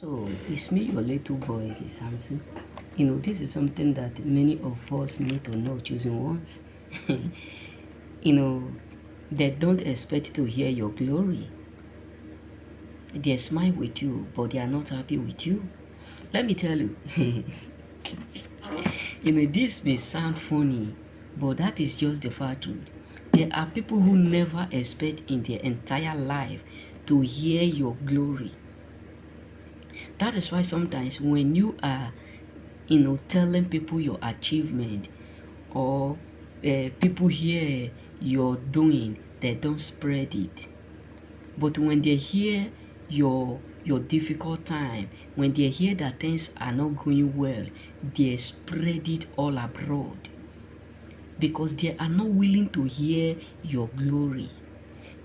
So it's me, your little boy, Samson. This is something that many of us need to know, choosing ones. you know, they don't expect to hear your glory. They smile with you, but they are not happy with you. Let me tell you, this may sound funny, but that is just the fact truth. There are people who never expect in their entire life to hear your glory. That is why sometimes when you are, telling people your achievement or people hear you're doing, they don't spread it. But when they hear your difficult time, when they hear that things are not going well, they spread it all abroad because they are not willing to hear your glory.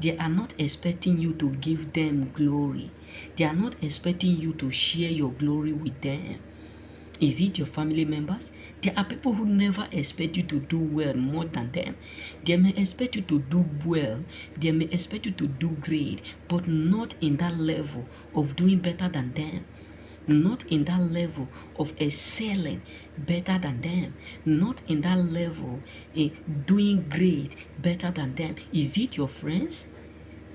They are not expecting you to give them glory. They are not expecting you to share your glory with them. Is it your family members? There are people who never expect you to do well more than them. They may expect you to do well. They may expect you to do great, but not in that level of doing better than them. Not in that level of excelling better than them. Not in that level of doing great better than them. Is it your friends?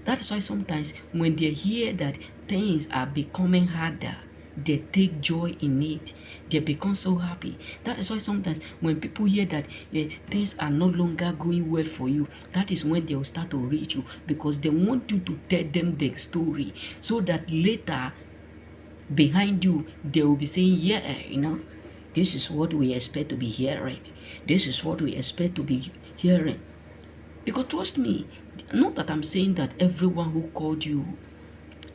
That is why sometimes when they hear that things are becoming harder, they take joy in it. They become so happy. That is why sometimes when people hear that things are no longer going well for you, that is when they will start to reach you because they want you to tell them the story so that later behind you they will be saying, yeah, this is what we expect to be hearing. This is what we expect to be hearing. Because trust me, not that I'm saying that everyone who called you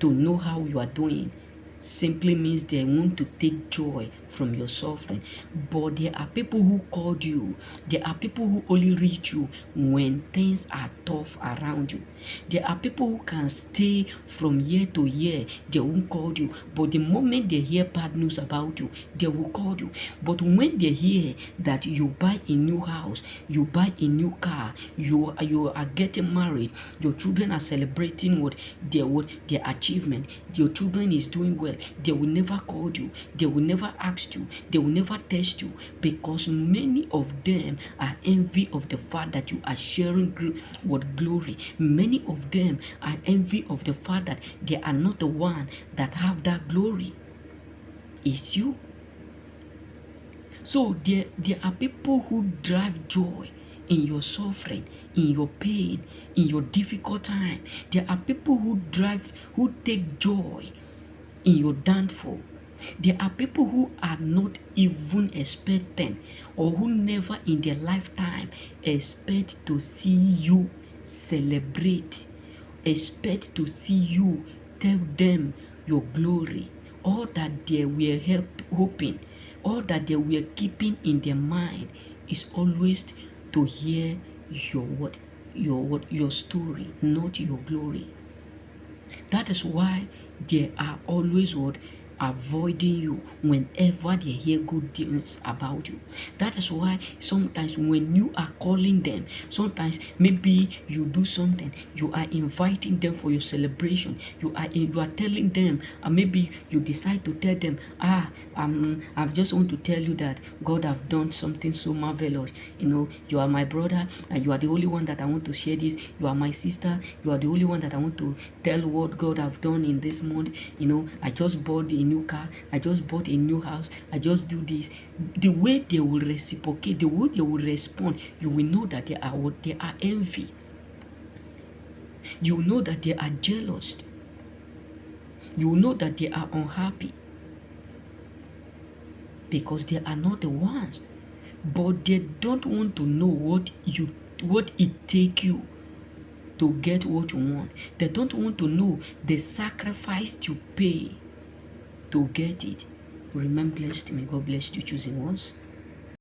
to know how you are doing simply means they want to take joy from your suffering. But there are people who called you. There are people who only reach you when things are tough around you. There are people who can stay from year to year. They won't call you. But the moment they hear bad news about you, they will call you. But when they hear that you buy a new house, you buy a new car, you are getting married, your children are celebrating their achievement, your children is doing well, they will never call you, they will never ask you, they will never test you because many of them are envy of the fact that you are sharing glory. Many of them are envy of the fact that they are not the one that have that glory. It's you. So there are people who drive joy in your suffering, in your pain, in your difficult time. There are people who take joy in your downfall. There are people who are not even expecting or who never in their lifetime expect to see you celebrate, expect to see you tell them your glory, all that they were hoping, all that they were keeping in their mind is always to hear your story, not your glory. That is why they are always avoiding you whenever they hear good things about you. That is why sometimes when you are calling them, sometimes maybe you do something, you are inviting them for your celebration, you are telling them, and maybe you decide to tell them, I just want to tell you that God have done something so marvelous. You are my brother and you are the only one that I want to share this. You are my sister, you are the only one that I want to tell what God have done in this month. I just bought a new car, I just bought a new house, I just do this. The way they will reciprocate, the way they will respond, you will know that they are envy. You will know that they are jealous. You will know that they are unhappy because they are not the ones. But they don't want to know what it take you to get what you want. They don't want to know the sacrifice you pay to get it. Remain blessed. May God bless you choosing ones.